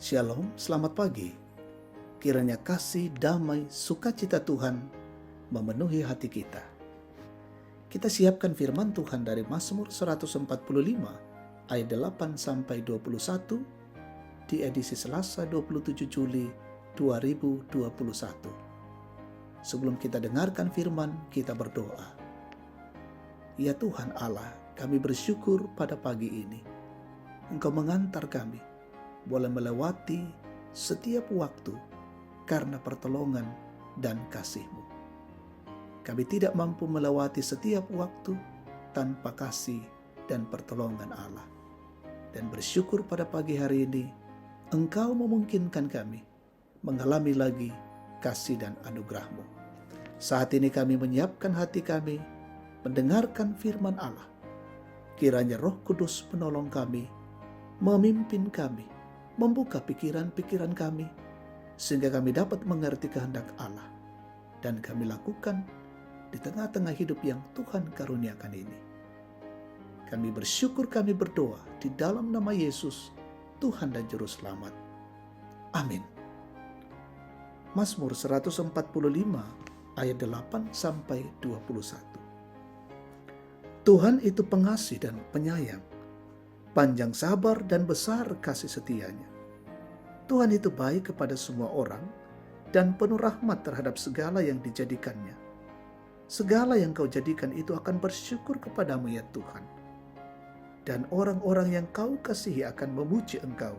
Shalom, selamat pagi. Kiranya kasih, damai, sukacita Tuhan memenuhi hati kita. Kita siapkan firman Tuhan dari Mazmur 145 ayat 8 sampai 21 di edisi Selasa 27 Juli 2021. Sebelum kita dengarkan firman, kita berdoa. Ya Tuhan Allah, kami bersyukur pada pagi ini. Engkau mengantar kami boleh melewati setiap waktu karena pertolongan dan kasih-Mu. Kami tidak mampu melewati setiap waktu tanpa kasih dan pertolongan Allah. Dan bersyukur pada pagi hari ini, Engkau memungkinkan kami mengalami lagi kasih dan anugerah-Mu. Saat ini kami menyiapkan hati kami, mendengarkan firman Allah. Kiranya Roh Kudus menolong kami, memimpin kami, membuka pikiran-pikiran kami, sehingga kami dapat mengerti kehendak Allah, dan kami lakukan di tengah-tengah hidup yang Tuhan karuniakan ini. Kami bersyukur, kami berdoa di dalam nama Yesus, Tuhan dan Juru Selamat. Amin. Mazmur 145 ayat 8 sampai 21. Tuhan itu pengasih dan penyayang, panjang sabar dan besar kasih setianya. Tuhan itu baik kepada semua orang dan penuh rahmat terhadap segala yang dijadikannya. Segala yang kau jadikan itu akan bersyukur kepadamu ya Tuhan. Dan orang-orang yang kau kasihi akan memuji engkau.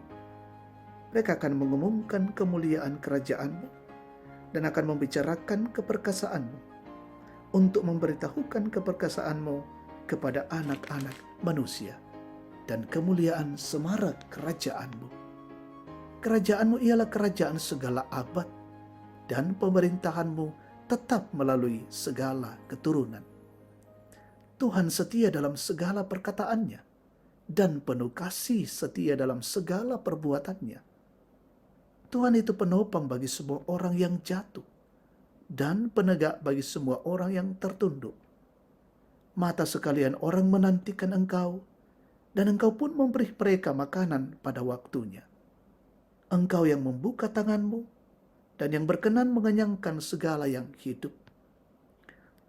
Mereka akan mengumumkan kemuliaan kerajaan-Mu dan akan membicarakan keperkasaanmu untuk memberitahukan keperkasaan-Mu kepada anak-anak manusia dan kemuliaan semarak kerajaan-Mu. Kerajaan-Mu ialah kerajaan segala abad dan pemerintahan-Mu tetap melalui segala keturunan. Tuhan setia dalam segala perkataannya dan penuh kasih setia dalam segala perbuatannya. Tuhan itu penopang bagi semua orang yang jatuh dan penegak bagi semua orang yang tertunduk. Mata sekalian orang menantikan Engkau, dan Engkau pun memberi mereka makanan pada waktunya. Engkau yang membuka tangan-Mu dan yang berkenan mengenyangkan segala yang hidup.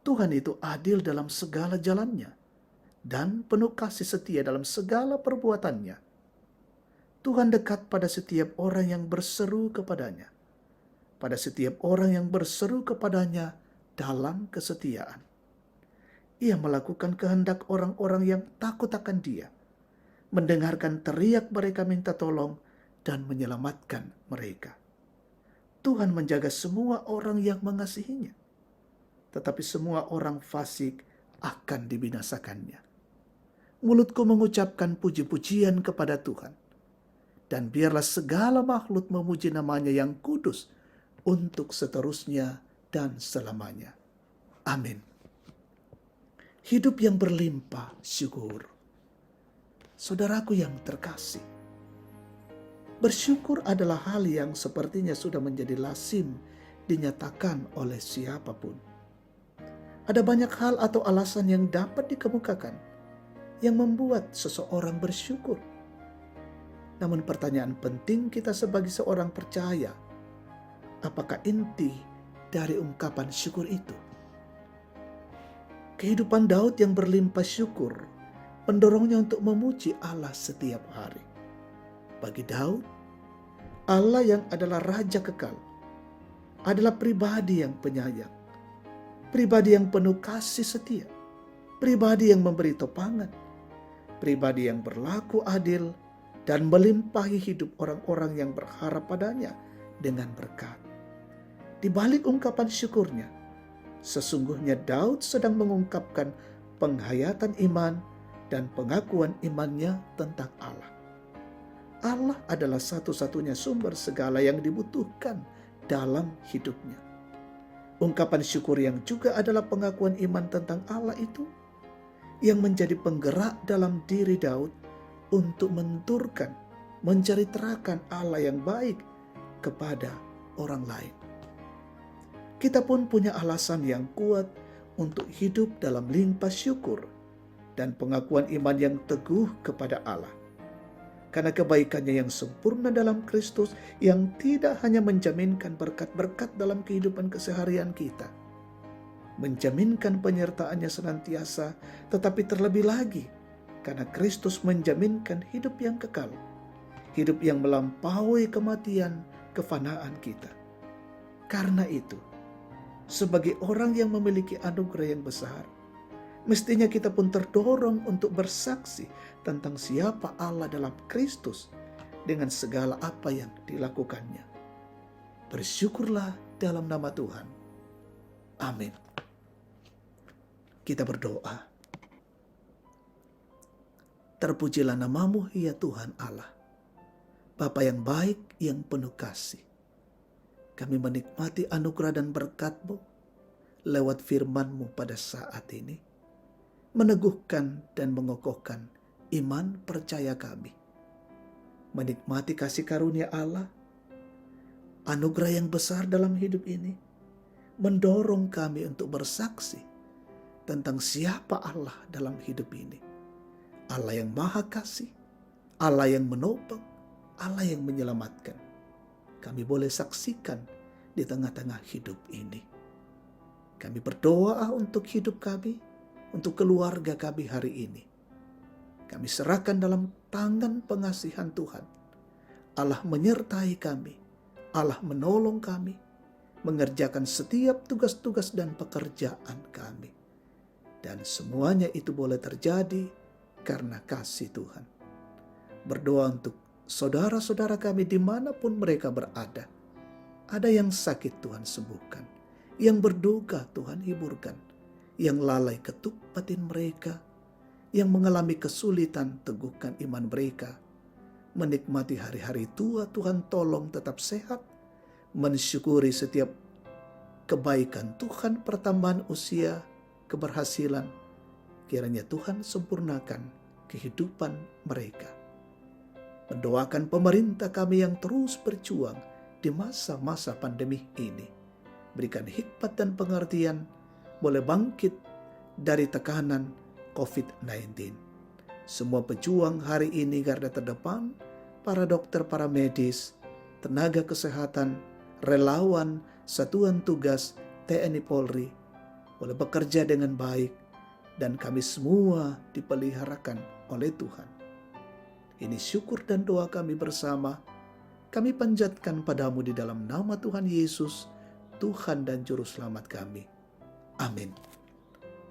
Tuhan itu adil dalam segala jalannya dan penuh kasih setia dalam segala perbuatannya. Tuhan dekat pada setiap orang yang berseru kepadanya, pada setiap orang yang berseru kepadanya dalam kesetiaan. Ia melakukan kehendak orang-orang yang takut akan Dia, mendengarkan teriak mereka minta tolong, dan menyelamatkan mereka. Tuhan menjaga semua orang yang mengasihinya, tetapi semua orang fasik akan dibinasakannya. Mulutku mengucapkan puji-pujian kepada Tuhan, dan biarlah segala makhluk memuji namanya yang kudus untuk seterusnya dan selamanya. Amin. Hidup yang berlimpah syukur. Saudaraku yang terkasih, bersyukur adalah hal yang sepertinya sudah menjadi lazim dinyatakan oleh siapapun. Ada banyak hal atau alasan yang dapat dikemukakan yang membuat seseorang bersyukur. Namun pertanyaan penting kita sebagai seorang percaya, apakah inti dari ungkapan syukur itu? Kehidupan Daud yang berlimpah syukur mendorongnya untuk memuji Allah setiap hari. Bagi Daud, Allah yang adalah Raja kekal adalah pribadi yang penyayang, pribadi yang penuh kasih setia, pribadi yang memberi topangan, pribadi yang berlaku adil dan melimpahi hidup orang-orang yang berharap padanya dengan berkat. Di balik ungkapan syukurnya, sesungguhnya Daud sedang mengungkapkan penghayatan iman dan pengakuan imannya tentang Allah. Allah adalah satu-satunya sumber segala yang dibutuhkan dalam hidupnya. Ungkapan syukur yang juga adalah pengakuan iman tentang Allah itu yang menjadi penggerak dalam diri Daud untuk menenturkan, menceritakan Allah yang baik kepada orang lain. Kita pun punya alasan yang kuat untuk hidup dalam limpah syukur dan pengakuan iman yang teguh kepada Allah. Karena kebaikannya yang sempurna dalam Kristus, yang tidak hanya menjaminkan berkat-berkat dalam kehidupan keseharian kita, menjaminkan penyertaannya senantiasa, tetapi terlebih lagi, karena Kristus menjaminkan hidup yang kekal, hidup yang melampaui kematian, kefanaan kita. Karena itu, sebagai orang yang memiliki anugerah yang besar, mestinya kita pun terdorong untuk bersaksi tentang siapa Allah dalam Kristus dengan segala apa yang dilakukannya. Bersyukurlah dalam nama Tuhan. Amin. Kita berdoa. Terpujilah namamu ya Tuhan Allah, Bapa yang baik, yang penuh kasih. Kami menikmati anugerah dan berkat-Mu lewat firman-Mu pada saat ini, meneguhkan dan mengokohkan iman percaya kami. Menikmati kasih karunia Allah, anugerah yang besar dalam hidup ini, mendorong kami untuk bersaksi tentang siapa Allah dalam hidup ini. Allah yang maha kasih, Allah yang menopang, Allah yang menyelamatkan. Kami boleh saksikan di tengah-tengah hidup ini. Kami berdoa untuk hidup kami, untuk keluarga kami hari ini. Kami serahkan dalam tangan pengasihan Tuhan. Allah menyertai kami, Allah menolong kami, mengerjakan setiap tugas-tugas dan pekerjaan kami. Dan semuanya itu boleh terjadi karena kasih Tuhan. Berdoa untuk saudara-saudara kami dimanapun mereka berada. Ada yang sakit Tuhan sembuhkan, yang berduka Tuhan hiburkan, yang lalai ketuk batin mereka, yang mengalami kesulitan teguhkan iman mereka, menikmati hari-hari tua Tuhan tolong tetap sehat, mensyukuri setiap kebaikan Tuhan, pertambahan usia, keberhasilan, kiranya Tuhan sempurnakan kehidupan mereka. Mendoakan pemerintah kami yang terus berjuang di masa-masa pandemi ini. Berikan hikmat dan pengertian, boleh bangkit dari tekanan COVID-19. Semua pejuang hari ini garda terdepan, para dokter, para medis, tenaga kesehatan, relawan, satuan tugas TNI Polri, boleh bekerja dengan baik, dan kami semua dipeliharakan oleh Tuhan. Ini syukur dan doa kami bersama, kami panjatkan padamu di dalam nama Tuhan Yesus, Tuhan dan Juru Selamat kami. Amin.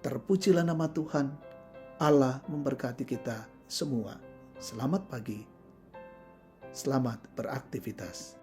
Terpujilah nama Tuhan. Allah memberkati kita semua. Selamat pagi. Selamat beraktivitas.